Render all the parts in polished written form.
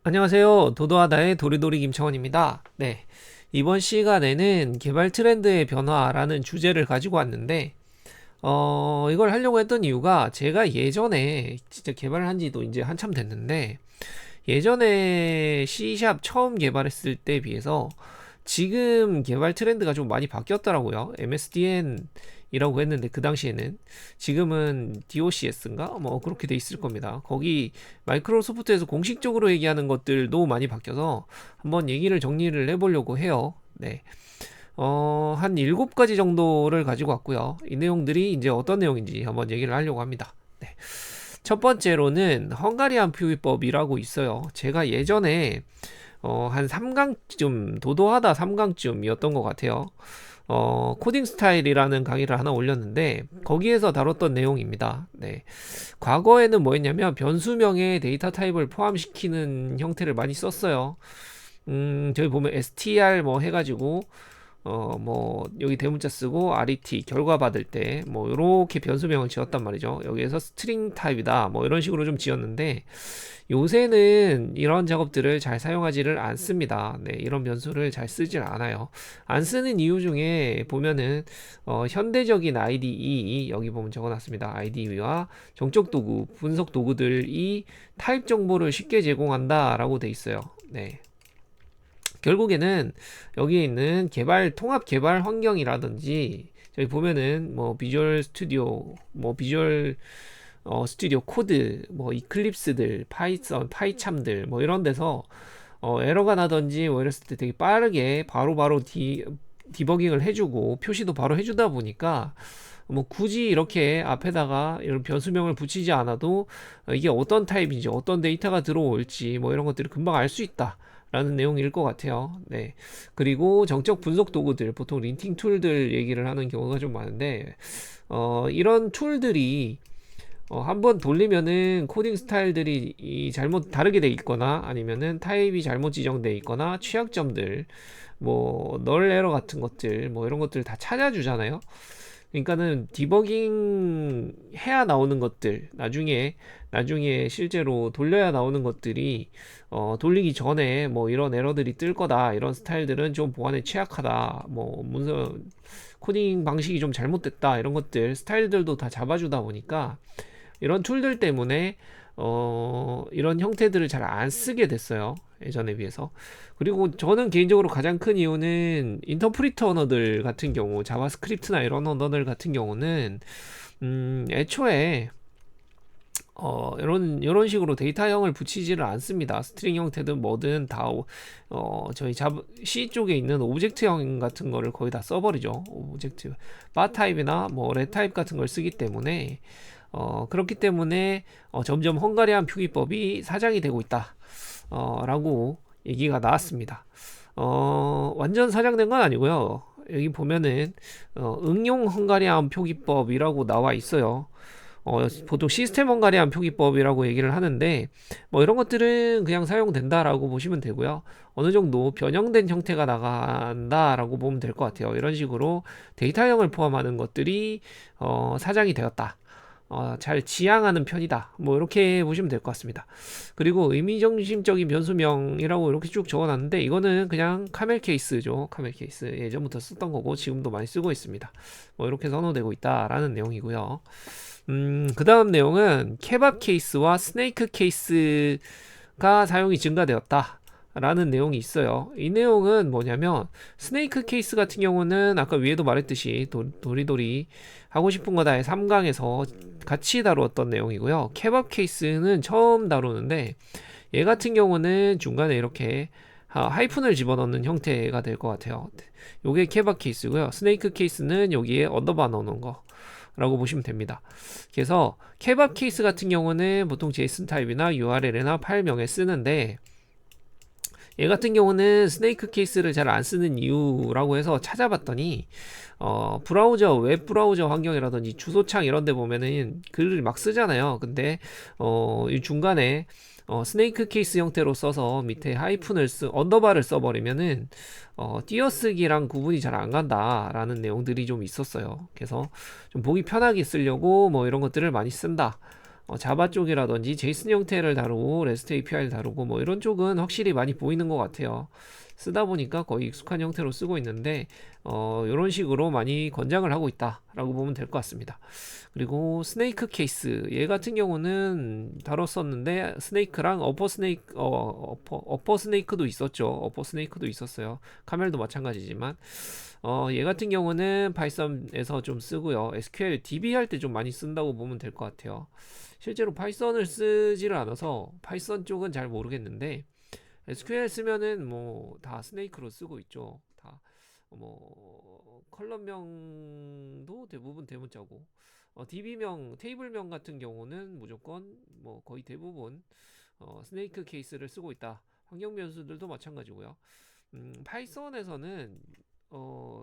안녕하세요. 도도하다의 도리도리 김청원입니다. 네. 이번 시간에는 개발 트렌드의 변화라는 주제를 가지고 왔는데, 이걸 하려고 했던 이유가 제가 예전에 진짜 개발을 한 지도 이제 한참 됐는데, 예전에 C샵 처음 개발했을 때에 비해서 지금 개발 트렌드가 좀 많이 바뀌었더라고요. MSDN이라고 했는데 그 당시에는 지금은 DOCS인가? 뭐 그렇게 돼 있을 겁니다. 거기 마이크로소프트에서 공식적으로 얘기하는 것들도 많이 바뀌어서 한번 얘기를 정리를 해보려고 해요. 네. 한 7가지 정도를 가지고 왔고요. 이 내용들이 이제 어떤 내용인지 한번 얘기를 하려고 합니다. 네. 첫 번째로는 헝가리안 표기법이라고 있어요. 제가 예전에 한 3강쯤, 도도하다 3강쯤이었던 것 같아요. 코딩 스타일이라는 강의를 하나 올렸는데 거기에서 다뤘던 내용입니다. 네. 과거에는 뭐였냐면 변수명에 데이터 타입을 포함시키는 형태를 많이 썼어요. 저기 보면 str 뭐 해가지고 뭐 여기 대문자 쓰고 RET 결과 받을 때 뭐 이렇게 변수명을 지었단 말이죠. 여기에서 스트링 타입이다 뭐 이런 식으로 좀 지었는데 요새는 이런 작업들을 잘 사용하지를 않습니다. 네, 이런 변수를 잘 쓰질 않아요. 안 쓰는 이유 중에 보면은 현대적인 IDE 여기 보면 적어놨습니다. IDE와 정적 도구, 분석 도구들이 타입 정보를 쉽게 제공한다라고 돼 있어요. 네. 결국에는 여기에 있는 통합 개발 환경이라든지 저기 보면은 뭐 비주얼 스튜디오, 뭐 비주얼 스튜디오 코드, 뭐 이클립스들, 파이썬, 파이참들 뭐 이런 데서 에러가 나든지 뭐 이랬을 때 되게 빠르게 바로바로 디버깅을 해주고 표시도 바로 해주다 보니까 뭐 굳이 이렇게 앞에다가 이런 변수명을 붙이지 않아도 이게 어떤 타입인지 어떤 데이터가 들어올지 뭐 이런 것들을 금방 알 수 있다. 라는 내용일 것 같아요. 네. 그리고 정적 분석 도구들, 보통 린팅 툴들 얘기를 하는 경우가 좀 많은데, 이런 툴들이 한번 돌리면은 코딩 스타일들이 잘못 다르게 돼 있거나 아니면은 타입이 잘못 지정돼 있거나 취약점들 뭐 널 에러 같은 것들 뭐 이런 것들 다 찾아주잖아요. 그러니까는 디버깅 해야 나오는 것들 나중에 실제로 돌려야 나오는 것들이 돌리기 전에 뭐 이런 에러들이 뜰 거다 이런 스타일들은 좀 보안에 취약하다 뭐 문서 코딩 방식이 좀 잘못됐다 이런 것들 스타일들도 다 잡아주다 보니까 이런 툴들 때문에 이런 형태들을 잘 안 쓰게 됐어요. 예전에 비해서. 그리고 저는 개인적으로 가장 큰 이유는 인터프리터 언어들 같은 경우, 자바스크립트나 이런 언어들 같은 경우는 애초에 이런 식으로 데이터형을 붙이지를 않습니다. 스트링 형태든 뭐든 다 저희 C 쪽에 있는 오브젝트형 같은 거를 거의 다 써버리죠. 오브젝트 바 타입이나 뭐 레 타입 같은 걸 쓰기 때문에 그렇기 때문에 점점 헝가리안 표기법이 사장이 되고 있다. 라고 얘기가 나왔습니다. 완전 사장된 건 아니고요. 여기 보면은 응용 헝가리안 표기법이라고 나와 있어요. 보통 시스템 헝가리안 표기법이라고 얘기를 하는데 뭐 이런 것들은 그냥 사용된다라고 보시면 되고요. 어느 정도 변형된 형태가 나간다라고 보면 될 것 같아요. 이런 식으로 데이터형을 포함하는 것들이 사장이 되었다. 잘 지향하는 편이다. 뭐 이렇게 보시면 될 것 같습니다. 그리고 의미중심적인 변수명이라고 이렇게 쭉 적어놨는데 이거는 그냥 카멜 케이스죠. 카멜 케이스 예전부터 썼던 거고 지금도 많이 쓰고 있습니다. 뭐 이렇게 선호되고 있다라는 내용이고요. 그 다음 내용은 케밥 케이스와 스네이크 케이스가 사용이 증가되었다. 라는 내용이 있어요. 이 내용은 뭐냐면 스네이크 케이스 같은 경우는 아까 위에도 말했듯이 도리도리 하고 싶은 거다의 3강에서 같이 다루었던 내용이고요. 케밥 케이스는 처음 다루는데 얘 같은 경우는 중간에 이렇게 하이픈을 집어넣는 형태가 될 것 같아요. 요게 케밥 케이스고요. 스네이크 케이스는 여기에 언더바 넣는 거 라고 보시면 됩니다. 그래서 케밥 케이스 같은 경우는 보통 제이슨 타입이나 URL이나 파일명에 쓰는데 얘 같은 경우는 스네이크 케이스를 잘 안 쓰는 이유라고 해서 찾아봤더니 브라우저 웹 브라우저 환경이라든지 주소창 이런 데 보면은 글을 막 쓰잖아요. 근데 이 중간에 스네이크 케이스 형태로 써서 밑에 언더바를 써버리면은 띄어쓰기랑 구분이 잘 안 간다라는 내용들이 좀 있었어요. 그래서 좀 보기 편하게 쓰려고 뭐 이런 것들을 많이 쓴다. 자바 쪽이라든지 제이슨 형태를 다루고 REST API를 다루고 뭐 이런 쪽은 확실히 많이 보이는 것 같아요. 쓰다 보니까 거의 익숙한 형태로 쓰고 있는데 이런 식으로 많이 권장을 하고 있다라고 보면 될 것 같습니다. 그리고 스네이크 케이스 얘 같은 경우는 다뤘었는데 스네이크랑 어퍼 스네이크도 있었죠. 어퍼 스네이크도 있었어요. 카멜도 마찬가지지만 얘 같은 경우는 파이썬에서 좀 쓰고요. SQL DB 할 때 좀 많이 쓴다고 보면 될 것 같아요. 실제로 파이썬을 쓰지를 않아서 파이썬 쪽은 잘 모르겠는데 SQL 쓰면은 뭐 다 스네이크로 쓰고 있죠. 다 뭐 컬럼명도 대부분 대문자고 DB명, 테이블명 같은 경우는 무조건 뭐 거의 대부분 스네이크 케이스를 쓰고 있다. 환경 변수들도 마찬가지고요. 파이썬에서는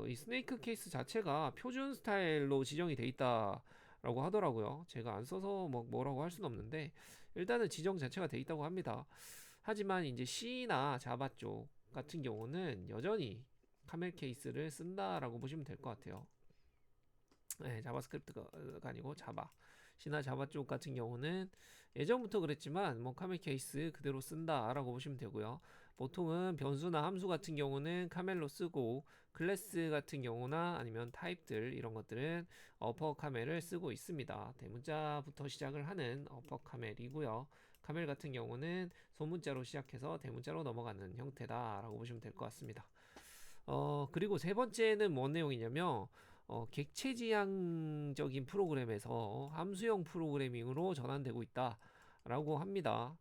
이 스네이크 케이스 자체가 표준 스타일로 지정이 돼 있다라고 하더라고요. 제가 안 써서 뭐라고 할 수는 없는데 일단은 지정 자체가 돼 있다고 합니다. 하지만 이제 C나 자바 쪽 같은 경우는 여전히 카멜 케이스를 쓴다라고 보시면 될 것 같아요. 네, 자바스크립트가 아니고 자바. C나 자바 쪽 같은 경우는 예전부터 그랬지만 뭐 카멜 케이스 그대로 쓴다라고 보시면 되고요. 보통은 변수나 함수 같은 경우는 카멜로 쓰고 클래스 같은 경우나 아니면 타입들 이런 것들은 어퍼 카멜을 쓰고 있습니다. 대문자부터 시작을 하는 어퍼 카멜이고요. 카멜 같은 경우는 소문자로 시작해서 대문자로 넘어가는 형태다라고 보시면 될 것 같습니다. 그리고 세 번째는 뭔 내용이냐면 객체지향적인 프로그램에서 함수형 프로그래밍으로 전환되고 있다라고 합니다.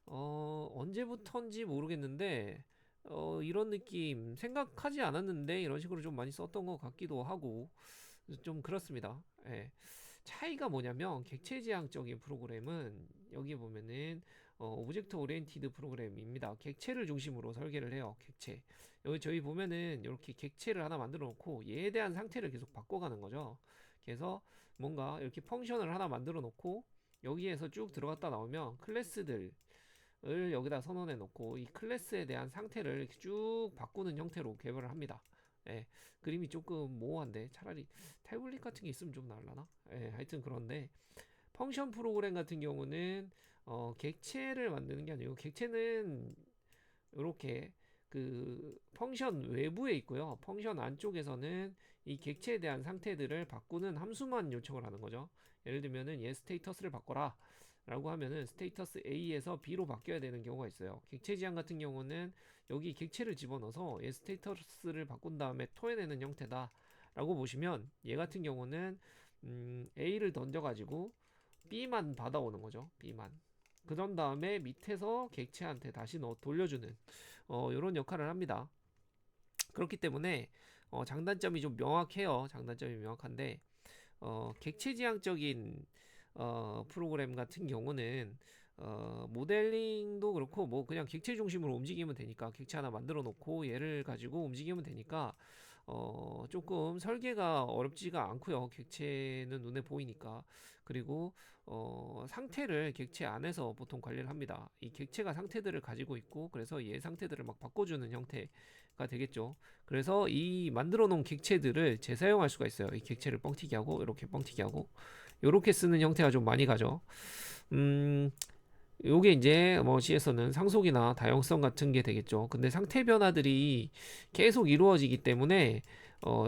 언제부턴지 모르겠는데 이런 느낌 생각하지 않았는데 이런 식으로 좀 많이 썼던 것 같기도 하고 좀 그렇습니다. 예. 차이가 뭐냐면 객체지향적인 프로그램은 여기 보면은 오브젝트 오리엔티드 프로그램입니다. 객체를 중심으로 설계를 해요. 객체. 여기 저희 보면은 이렇게 객체를 하나 만들어 놓고 얘에 대한 상태를 계속 바꿔가는 거죠. 그래서 뭔가 이렇게 펑션을 하나 만들어 놓고 여기에서 쭉 들어갔다 나오면 클래스들을 여기다 선언해 놓고 이 클래스에 대한 상태를 이렇게 쭉 바꾸는 형태로 개발을 합니다. 예, 그림이 조금 모호한데 차라리 태블릿 같은 게 있으면 좀 나을라나? 예, 하여튼 그런데 펑션 프로그램 같은 경우는 객체를 만드는 게 아니고 객체는 이렇게 그 펑션 외부에 있고요. 펑션 안쪽에서는 이 객체에 대한 상태들을 바꾸는 함수만 요청을 하는 거죠. 예를 들면은 얘 스테이터스를 바꿔라 라고 하면은 스테이터스 A에서 B로 바뀌어야 되는 경우가 있어요. 객체 지향 같은 경우는 여기 객체를 집어넣어서 얘 스테이터스를 바꾼 다음에 토해내는 형태다 라고 보시면 얘 같은 경우는 A를 던져가지고 B만 받아오는 거죠. B만. 그런 다음에 밑에서 객체한테 다시 돌려주는 이런 역할을 합니다. 그렇기 때문에 장단점이 좀 명확해요. 장단점이 명확한데 객체지향적인 프로그램 같은 경우는 모델링도 그렇고 뭐 그냥 객체 중심으로 움직이면 되니까 객체 하나 만들어 놓고 얘를 가지고 움직이면 되니까 조금 설계가 어렵지가 않고요. 객체는 눈에 보이니까. 그리고 상태를 객체 안에서 보통 관리를 합니다. 이 객체가 상태들을 가지고 있고 그래서 얘 상태들을 막 바꿔주는 형태가 되겠죠. 그래서 이 만들어 놓은 객체들을 재사용할 수가 있어요. 이 객체를 뻥튀기 하고 이렇게 뻥튀기 하고 이렇게 쓰는 형태가 좀 많이 가죠. 음, 요게 이제 뭐 C에서는 상속이나 다용성 같은 게 되겠죠. 근데 상태 변화들이 계속 이루어지기 때문에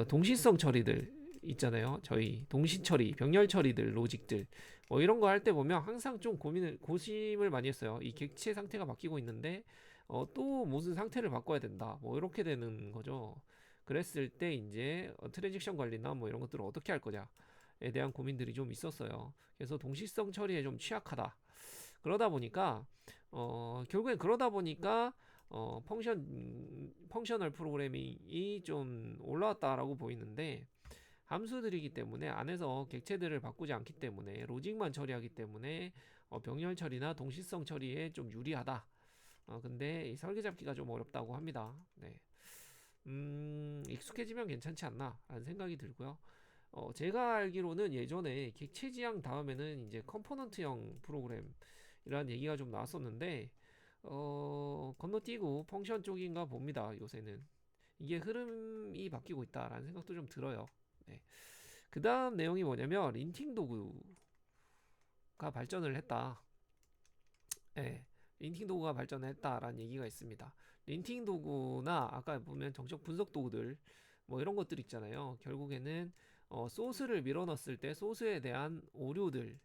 동시성 처리들 있잖아요. 저희 동시 처리, 병렬 처리들, 로직들 뭐 이런 거 할 때 보면 항상 좀 고심을 많이 했어요. 이 객체 상태가 바뀌고 있는데 또 무슨 상태를 바꿔야 된다. 뭐 이렇게 되는 거죠. 그랬을 때 이제 트랜지션 관리나 뭐 이런 것들을 어떻게 할 거냐에 대한 고민들이 좀 있었어요. 그래서 동시성 처리에 좀 취약하다. 그러다 보니까 결국엔 그러다 보니까 펑셔널 프로그래밍이 좀 올라왔다라고 보이는데 함수들이기 때문에 안에서 객체들을 바꾸지 않기 때문에 로직만 처리하기 때문에 병렬 처리나 동시성 처리에 좀 유리하다. 근데 이 설계 잡기가 좀 어렵다고 합니다. 네. 익숙해지면 괜찮지 않나 라는 생각이 들고요. 제가 알기로는 예전에 객체 지향 다음에는 이제 컴포넌트형 프로그램이라는 얘기가 좀 나왔었는데 건너뛰고 펑션 쪽인가 봅니다. 요새는 이게 흐름이 바뀌고 있다라는 생각도 좀 들어요. 네. 그 다음 내용이 뭐냐면 린팅 도구 발전을 했다. 예, 린팅 도구가 발전했다라는 얘기가 있습니다. 린팅 도구나 아까 보면 정적 분석 도구들 뭐 이런 것들 있잖아요. 결국에는 소스를 밀어넣었을 때 소스에 대한 오류들,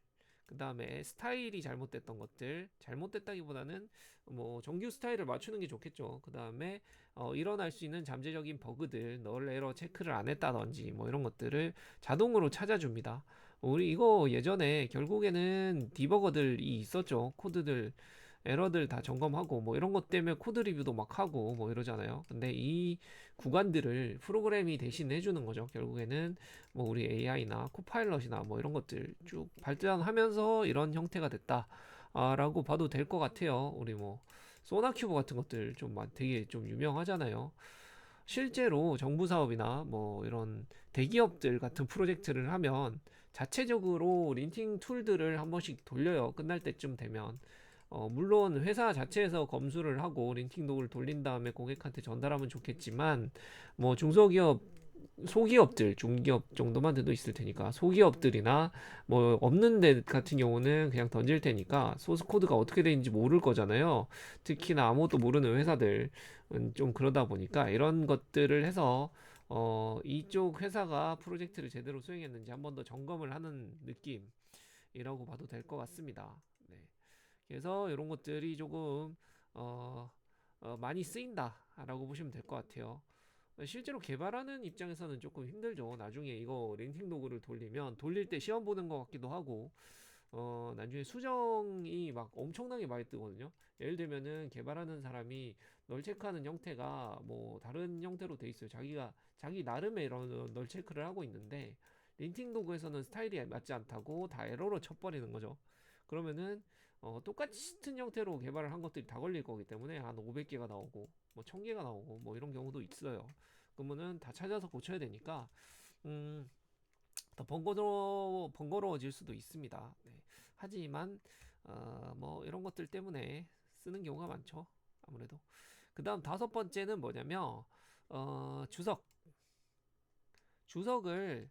그 다음에 스타일이 잘못됐던 것들, 잘못됐다기보다는 뭐 정규 스타일을 맞추는 게 좋겠죠. 그 다음에 일어날 수 있는 잠재적인 버그들, 널 에러 체크를 안 했다든지 뭐 이런 것들을 자동으로 찾아줍니다. 우리 이거 예전에 결국에는 디버거들이 있었죠. 코드들 에러들 다 점검하고 뭐 이런 것 때문에 코드 리뷰도 막 하고 뭐 이러잖아요. 근데 이 구간들을 프로그램이 대신 해주는 거죠. 결국에는 뭐 우리 AI나 코파일럿이나 뭐 이런 것들 쭉 발전하면서 이런 형태가 됐다. 라고 봐도 될 것 같아요. 우리 뭐 소나큐브 같은 것들 좀 되게 좀 유명하잖아요. 실제로 정부 사업이나 뭐 이런 대기업들 같은 프로젝트를 하면 자체적으로 린팅 툴들을 한 번씩 돌려요. 끝날 때쯤 되면. 물론 회사 자체에서 검수를 하고 린팅 도구를 돌린 다음에 고객한테 전달하면 좋겠지만 뭐 중소기업 소기업들, 중기업 정도만 돼도 있을 테니까 소기업들이나 뭐 없는 데 같은 경우는 그냥 던질 테니까 소스 코드가 어떻게 되는지 모를 거잖아요. 특히나 아무것도 모르는 회사들은 좀 그러다 보니까 이런 것들을 해서 이쪽 회사가 프로젝트를 제대로 수행했는지 한 번 더 점검을 하는 느낌이라고 봐도 될 것 같습니다. 네. 그래서 이런 것들이 조금 어, 많이 쓰인다라고 보시면 될 것 같아요. 실제로 개발하는 입장에서는 조금 힘들죠. 나중에 이거 렌팅 도구를 돌리면 돌릴 때 시험 보는 것 같기도 하고 나중에 수정이 막 엄청나게 많이 뜨거든요. 예를 들면은 개발하는 사람이 널 체크하는 형태가 뭐 다른 형태로 돼 있어요. 자기 나름의 이런 널 체크를 하고 있는데 린팅 도구에서는 스타일이 맞지 않다고 다 에러로 쳐버리는 거죠. 그러면은 똑같은 형태로 개발을 한 것들이 다 걸릴 거기 때문에 한 500개가 나오고 뭐 1000개가 나오고 뭐 이런 경우도 있어요. 그러면은 다 찾아서 고쳐야 되니까 음, 더 번거로워질 수도 있습니다. 네. 하지만 뭐 이런 것들 때문에 쓰는 경우가 많죠. 아무래도. 그 다음 다섯 번째는 뭐냐면 주석. 주석을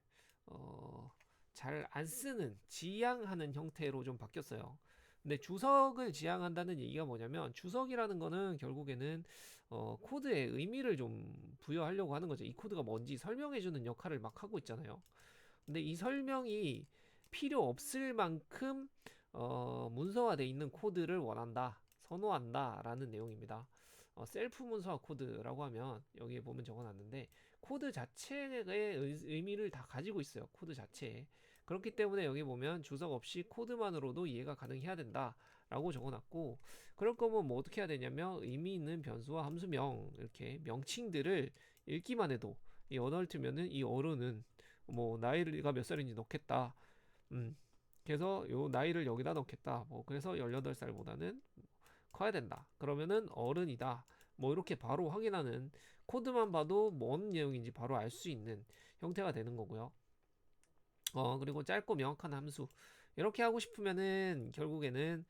어, 잘 안 쓰는 지양하는 형태로 좀 바뀌었어요. 근데 주석을 지향한다는 얘기가 뭐냐면 주석이라는 거는 결국에는 코드에 의미를 좀 부여하려고 하는 거죠. 이 코드가 뭔지 설명해주는 역할을 막 하고 있잖아요. 근데 이 설명이 필요 없을 만큼 문서화되어 있는 코드를 원한다, 선호한다라는 내용입니다. 셀프 문서화 코드라고 하면 여기에 보면 적어놨는데 코드 자체의 의미를 다 가지고 있어요. 코드 자체에. 그렇기 때문에 여기 보면 주석 없이 코드만으로도 이해가 가능해야 된다라고 적어놨고 그럴 거면 뭐 어떻게 해야 되냐면 의미 있는 변수와 함수명 이렇게 명칭들을 읽기만 해도 이 어덜트면은 이 어른은 뭐 나이가 몇 살인지 넣겠다. 음. 그래서 요 나이를 여기다 넣겠다. 뭐 그래서 18살보다는 커야 된다. 그러면은 어른이다. 뭐 이렇게 바로 확인하는 코드만 봐도 뭔 내용인지 바로 알 수 있는 형태가 되는 거고요. 그리고 짧고 명확한 함수. 이렇게 하고 싶으면은 결국에는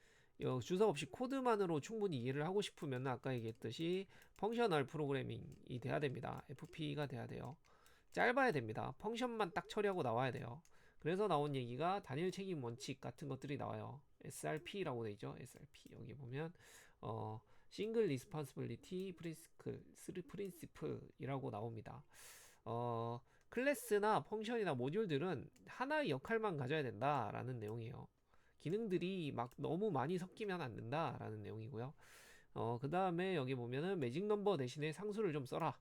주석 없이 코드만으로 충분히 이해를 하고 싶으면 아까 얘기했듯이 펑셔널 프로그래밍이 돼야 됩니다. FP가 돼야 돼요. 짧아야 됩니다. 펑션만 딱 처리하고 나와야 돼요. 그래서 나온 얘기가 단일 책임 원칙 같은 것들이 나와요. SRP라고 돼 있죠. SRP 여기 보면 싱글 리스폰시빌리티 프린시플이라고 나옵니다. 클래스나 펑션이나 모듈들은 하나의 역할만 가져야 된다라는 내용이에요. 기능들이 막 너무 많이 섞이면 안 된다라는 내용이고요. 그 다음에 여기 보면은 매직 넘버 대신에 상수를 좀 써라.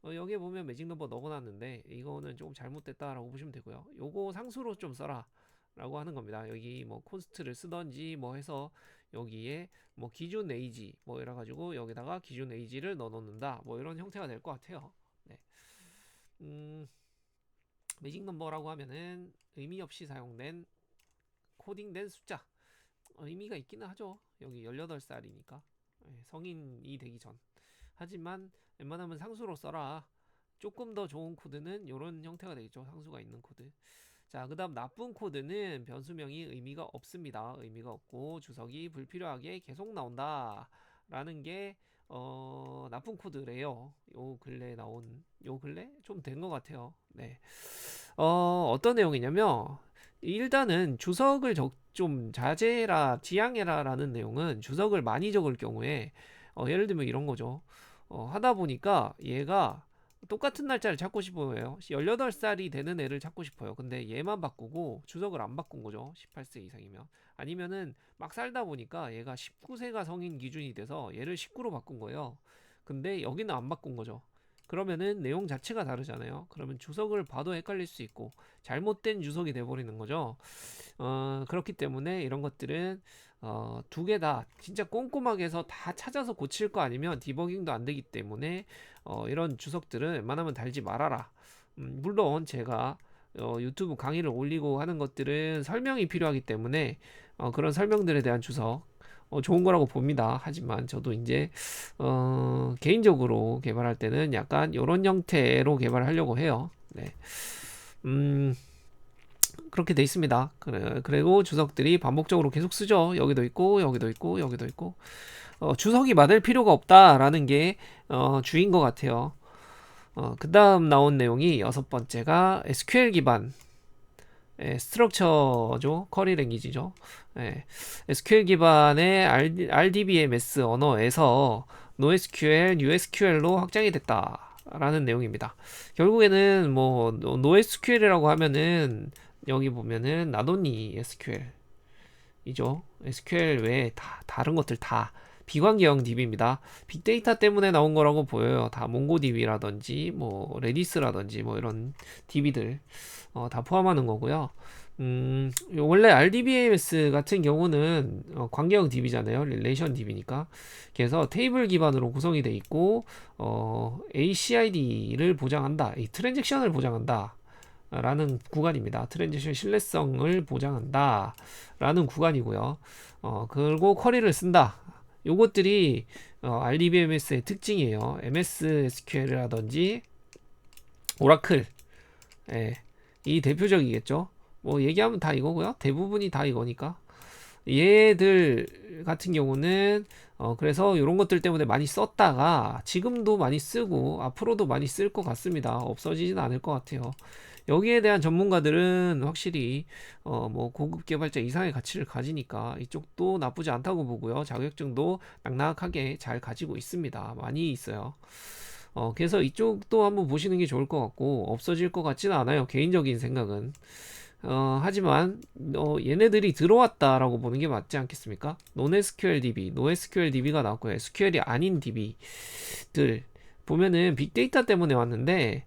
여기에 보면 매직 넘버 넣어놨는데 이거는 조금 잘못됐다라고 보시면 되고요. 요거 상수로 좀 써라. 라고 하는 겁니다. 여기 뭐 콘스트를 쓰던지 뭐 해서 여기에 뭐 기준 에이지 뭐 이래 가지고 여기다가 기준 에이지를 넣어 놓는다. 뭐 이런 형태가 될 것 같아요. 네. 음, 매직 넘버라고 하면은 의미 없이 사용된 코딩된 숫자. 의미가 있기는 하죠. 여기 18살이니까. 성인이 되기 전. 하지만 웬만하면 상수로 써라. 조금 더 좋은 코드는 이런 형태가 되겠죠. 상수가 있는 코드. 자, 그 다음 나쁜 코드는 변수명이 의미가 없습니다. 의미가 없고 주석이 불필요하게 계속 나온다. 라는 게 나쁜 코드래요. 요 근래에 나온 요 근래 좀 된 것 같아요. 네. 어떤 내용이냐면 일단은 주석을 좀 자제해라, 지양해라라는 내용은 주석을 많이 적을 경우에 예를 들면 이런 거죠. 하다 보니까 얘가 똑같은 날짜를 찾고 싶어요. 18살이 되는 애를 찾고 싶어요. 근데 얘만 바꾸고 주석을 안 바꾼 거죠. 18세 이상이면. 아니면은 막 살다 보니까 얘가 19세가 성인 기준이 돼서 얘를 19로 바꾼 거예요. 근데 여기는 안 바꾼 거죠. 그러면은 내용 자체가 다르잖아요. 그러면 주석을 봐도 헷갈릴 수 있고 잘못된 주석이 돼버리는 거죠. 그렇기 때문에 이런 것들은 두 개 다 진짜 꼼꼼하게 해서 다 찾아서 고칠 거 아니면 디버깅도 안 되기 때문에 이런 주석들은 웬만하면 달지 말아라. 물론 제가 유튜브 강의를 올리고 하는 것들은 설명이 필요하기 때문에 그런 설명들에 대한 주석 좋은 거라고 봅니다. 하지만 저도 이제 개인적으로 개발할 때는 약간 이런 형태로 개발하려고 해요. 네. 음, 그렇게 돼 있습니다. 그리고 주석들이 반복적으로 계속 쓰죠. 여기도 있고 여기도 있고 여기도 있고 주석이 많을 필요가 없다라는 게 주인 것 같아요. 그 다음 나온 내용이 여섯 번째가 SQL 기반 스트럭처죠. 쿼리 랭귀지죠. SQL 기반의 RDBMS 언어에서 NoSQL, USQL로 확장이 됐다라는 내용입니다. 결국에는 뭐 NoSQL이라고 하면은 여기 보면은 나도니 SQL이죠. SQL 외에 다른 것들 다 비관계형 DB입니다. 빅데이터 때문에 나온 거라고 보여요. 다 몽고DB라든지 뭐 레디스라든지 뭐 이런 DB들 다 포함하는 거고요. 원래 RDBMS 같은 경우는 관계형 DB잖아요. 릴레이션 DB니까. 그래서 테이블 기반으로 구성이 돼 있고 ACID를 보장한다. 이 트랜잭션을 보장한다. 라는 구간입니다. 트랜지션 신뢰성을 보장한다 라는 구간이고요. 그리고 쿼리를 쓴다. 요것들이 RDBMS의 특징이에요. MS SQL이라든지 오라클 이 대표적이겠죠. 뭐 얘기하면 다 이거고요. 대부분이 다 이거니까. 얘들 같은 경우는 그래서 이런 것들 때문에 많이 썼다가 지금도 많이 쓰고 앞으로도 많이 쓸 것 같습니다. 없어지진 않을 것 같아요. 여기에 대한 전문가들은 확실히 뭐 고급 개발자 이상의 가치를 가지니까 이쪽도 나쁘지 않다고 보고요. 자격증도 낙낙하게 잘 가지고 있습니다. 많이 있어요. 그래서 이쪽도 한번 보시는 게 좋을 것 같고 없어질 것 같지는 않아요. 개인적인 생각은. 하지만 얘네들이 들어왔다라고 보는 게 맞지 않겠습니까? Non-SQL DB, NoSQL DB가 나왔고요. SQL이 아닌 DB들 보면은 빅데이터 때문에 왔는데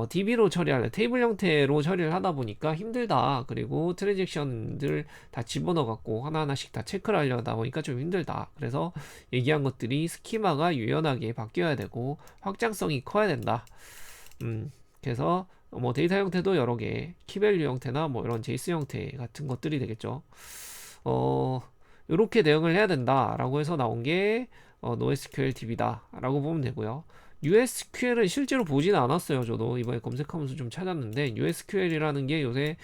DB로 처리하려 테이블 형태로 처리를 하다 보니까 힘들다. 그리고 트랜잭션들 다 집어넣어 갖고 하나하나씩 다 체크를 하려다 보니까 좀 힘들다. 그래서 얘기한 것들이 스키마가 유연하게 바뀌어야 되고 확장성이 커야 된다. 그래서 뭐 데이터 형태도 여러 개, 키밸류 형태나 뭐 이런 제이스 형태 같은 것들이 되겠죠. 이렇게 대응을 해야 된다라고 해서 나온 게 NoSQL DB다라고 보면 되고요. USQL은 실제로 보지는 않았어요. 저도 이번에 검색하면서 좀 찾았는데 USQL이라는 게 요새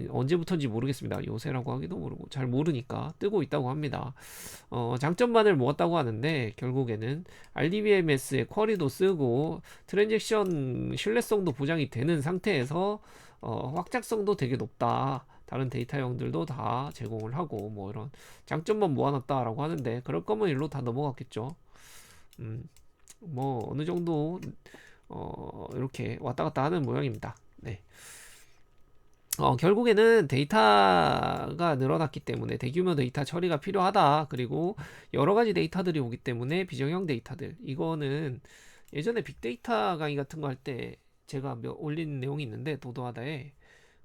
언제부터인지 모르겠습니다. 요새라고 하기도 모르고 잘 모르니까 뜨고 있다고 합니다. 장점만을 모았다고 하는데 결국에는 RDBMS의 쿼리도 쓰고 트랜잭션 신뢰성도 보장이 되는 상태에서 확장성도 되게 높다. 다른 데이터형들도 다 제공을 하고 뭐 이런 장점만 모아놨다라고 하는데 그럴 거면 일로 다 넘어갔겠죠. 뭐 어느 정도 이렇게 왔다 갔다 하는 모양입니다. 네. 결국에는 데이터가 늘어났기 때문에 대규모 데이터 처리가 필요하다. 그리고 여러 가지 데이터들이 오기 때문에 비정형 데이터들. 이거는 예전에 빅데이터 강의 같은 거 할 때 제가 올린 내용이 있는데 도도하다에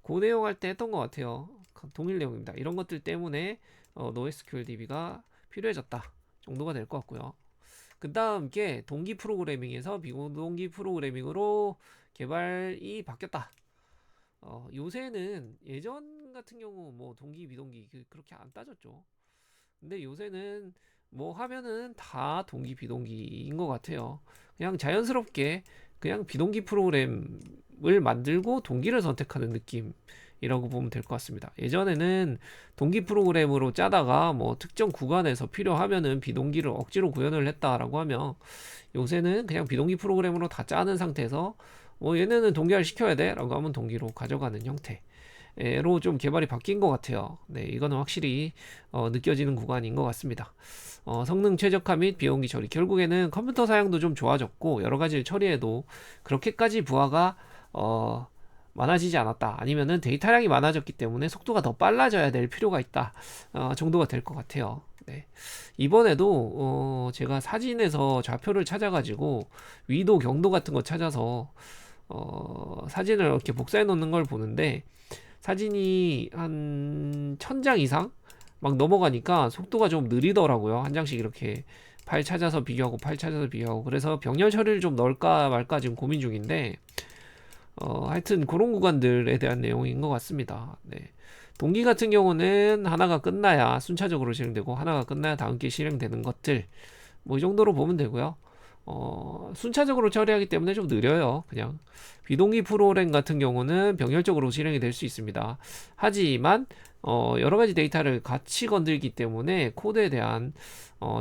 그 내용 할 때 했던 것 같아요. 동일 내용입니다. 이런 것들 때문에 NoSQL DB가 필요해졌다 정도가 될 것 같고요. 그 다음 게 동기 프로그래밍에서 비동기 프로그래밍으로 개발이 바뀌었다. 요새는 예전 같은 경우 뭐 동기 비동기 그렇게 안 따졌죠. 근데 요새는 뭐 하면은 다 동기 비동기인 것 같아요. 그냥 자연스럽게 그냥 비동기 프로그램을 만들고 동기를 선택하는 느낌이라고 보면 될 것 같습니다. 예전에는 동기 프로그램으로 짜다가 뭐 특정 구간에서 필요하면은 비동기를 억지로 구현을 했다라고 하면 요새는 그냥 비동기 프로그램으로 다 짜는 상태에서 얘네는 동기화를 시켜야 돼 라고 하면 동기로 가져가는 형태. 로 좀 개발이 바뀐 것 같아요. 네, 이거는 확실히 느껴지는 구간인 것 같습니다. 성능 최적화 및 비용기 처리. 결국에는 컴퓨터 사양도 좀 좋아졌고 여러 가지를 처리해도 그렇게까지 부하가 많아지지 않았다. 아니면은 데이터량이 많아졌기 때문에 속도가 더 빨라져야 될 필요가 있다. 정도가 될 것 같아요. 네. 이번에도 제가 사진에서 좌표를 찾아가지고 위도 경도 같은 거 찾아서 사진을 이렇게 복사해 놓는 걸 보는데 사진이 한 1000장 이상 막 넘어가니까 속도가 좀 느리더라고요. 한 장씩 이렇게 파일 찾아서 비교하고 파일 찾아서 비교하고. 그래서 병렬 처리를 좀 넣을까 말까 지금 고민 중인데 하여튼 그런 구간들에 대한 내용인 것 같습니다. 네. 동기 같은 경우는 하나가 끝나야 순차적으로 실행되고 하나가 끝나야 다음 게 실행되는 것들 뭐 이 정도로 보면 되고요. 순차적으로 처리하기 때문에 좀 느려요. 그냥 비동기 프로그램 같은 경우는 병렬적으로 실행이 될 수 있습니다. 하지만 여러 가지 데이터를 같이 건들기 때문에 코드에 대한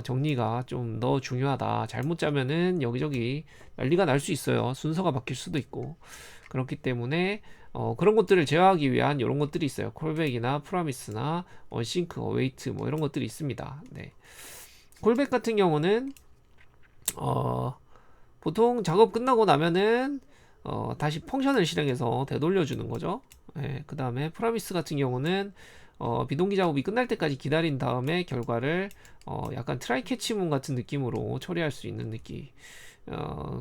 정리가 좀 더 중요하다. 잘못 짜면은 여기저기 난리가 날 수 있어요. 순서가 바뀔 수도 있고. 그렇기 때문에 그런 것들을 제어하기 위한 이런 것들이 있어요. 콜백이나 프라미스나 언싱크, 어웨이트 뭐 이런 것들이 있습니다. 네. 콜백 같은 경우는 보통 작업 끝나고 나면은 다시 펑션을 실행해서 되돌려주는 거죠. 네, 그 다음에 프라미스 같은 경우는 비동기 작업이 끝날 때까지 기다린 다음에 결과를 약간 트라이 캐치문 같은 느낌으로 처리할 수 있는 느낌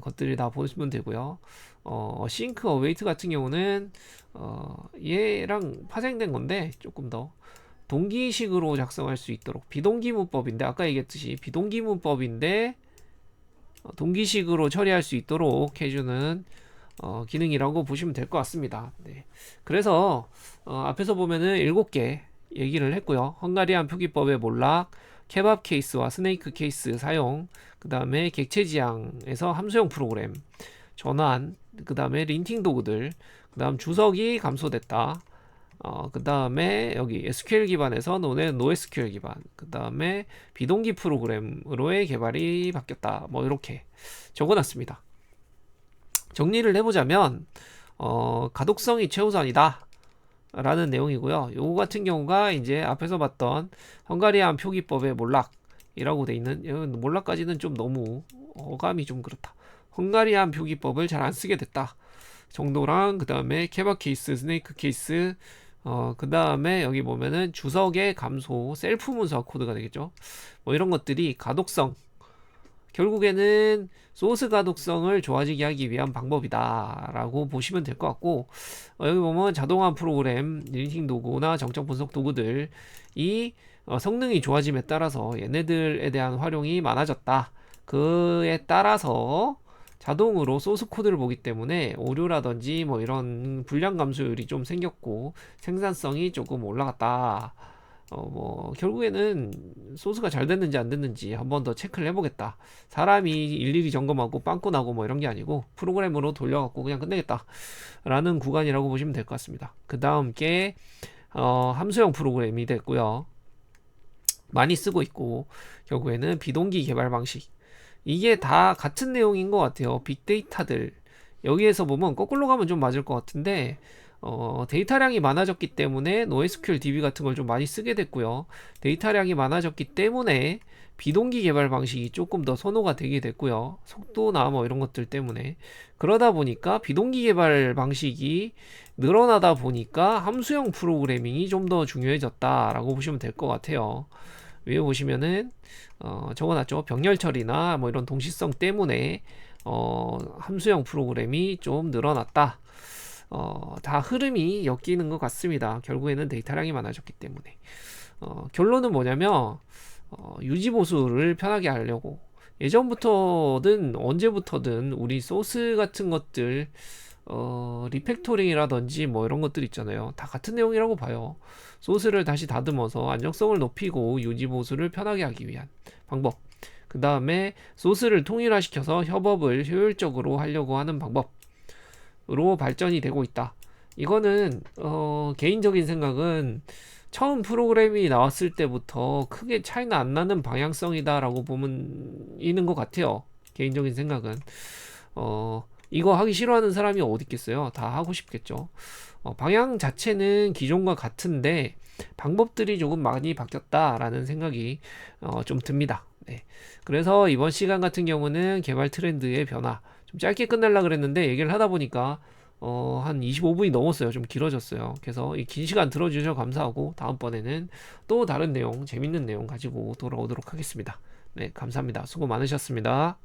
것들이 다 보시면 되고요. 싱크 어웨이트 같은 경우는 얘랑 파생된 건데 조금 더 동기식으로 작성할 수 있도록 비동기 문법인데 아까 얘기했듯이 비동기 문법인데 동기식으로 처리할 수 있도록 해주는 기능이라고 보시면 될 것 같습니다. 네. 그래서 앞에서 보면은 7개 얘기를 했고요. 헝가리안 표기법의 몰락, 케밥 케이스와 스네이크 케이스 사용, 그 다음에 객체 지향에서 함수형 프로그램, 전환, 그 다음에 린팅 도구들, 그 다음 주석이 감소됐다. 그 다음에 여기 SQL 기반에서 NoSQL 기반, 그 다음에 비동기 프로그램으로의 개발이 바뀌었다. 뭐 이렇게 적어놨습니다. 정리를 해보자면 가독성이 최우선이다 라는 내용이고요. 요거 같은 경우가 이제 앞에서 봤던 헝가리안 표기법의 몰락이라고 돼 있는 몰락까지는 좀 너무 어감이 좀 그렇다. 헝가리안 표기법을 잘 안 쓰게 됐다 정도랑 그 다음에 케바 케이스, 스네이크 케이스 그 다음에 여기 보면은 주석의 감소, 셀프 문서 코드가 되겠죠. 뭐 이런 것들이 가독성 결국에는 소스 가독성을 좋아지게 하기 위한 방법이다 라고 보시면 될 것 같고 여기 보면 자동화 프로그램, 린팅 도구나 정적 분석 도구들이 성능이 좋아짐에 따라서 얘네들에 대한 활용이 많아졌다. 그에 따라서 자동으로 소스 코드를 보기 때문에 오류라든지 뭐 이런 불량 감소율이 좀 생겼고 생산성이 조금 올라갔다. 뭐 결국에는 소스가 잘 됐는지 안 됐는지 한 번 더 체크를 해보겠다. 사람이 일일이 점검하고 빵꾸 나고 뭐 이런 게 아니고 프로그램으로 돌려갖고 그냥 끝내겠다 라는 구간이라고 보시면 될 것 같습니다. 그 다음 게 함수형 프로그램이 됐고요. 많이 쓰고 있고 결국에는 비동기 개발 방식 이게 다 같은 내용인 것 같아요. 빅데이터들 여기에서 보면 거꾸로 가면 좀 맞을 것 같은데 데이터량이 많아졌기 때문에 NoSQL DB 같은 걸 좀 많이 쓰게 됐고요. 데이터량이 많아졌기 때문에 비동기 개발 방식이 조금 더 선호가 되게 됐고요. 속도나 뭐 이런 것들 때문에 그러다 보니까 비동기 개발 방식이 늘어나다 보니까 함수형 프로그래밍이 좀 더 중요해졌다라고 보시면 될 것 같아요. 위에 보시면은 적어놨죠. 병렬 처리나 뭐 이런 동시성 때문에 함수형 프로그램이 좀 늘어났다. 다 흐름이 엮이는 것 같습니다. 결국에는 데이터량이 많아졌기 때문에 결론은 뭐냐면 유지보수를 편하게 하려고 예전부터든 언제부터든 우리 소스 같은 것들 리팩토링이라든지 뭐 이런 것들 있잖아요. 다 같은 내용이라고 봐요. 소스를 다시 다듬어서 안정성을 높이고 유지보수를 편하게 하기 위한 방법. 그 다음에 소스를 통일화시켜서 협업을 효율적으로 하려고 하는 방법으로 발전이 되고 있다. 이거는 개인적인 생각은 처음 프로그램이 나왔을 때부터 크게 차이는 안 나는 방향성이다 라고 보면 있는 것 같아요. 개인적인 생각은 이거 하기 싫어하는 사람이 어디 있겠어요? 다 하고 싶겠죠. 방향 자체는 기존과 같은데 방법들이 조금 많이 바뀌었다라는 생각이 좀 듭니다. 네. 그래서 이번 시간 같은 경우는 개발 트렌드의 변화 좀 짧게 끝내려고 그랬는데 얘기를 하다 보니까 한 25분이 넘었어요. 좀 길어졌어요. 그래서 이 긴 시간 들어주셔서 감사하고 다음번에는 또 다른 내용, 재밌는 내용 가지고 돌아오도록 하겠습니다. 네, 감사합니다. 수고 많으셨습니다.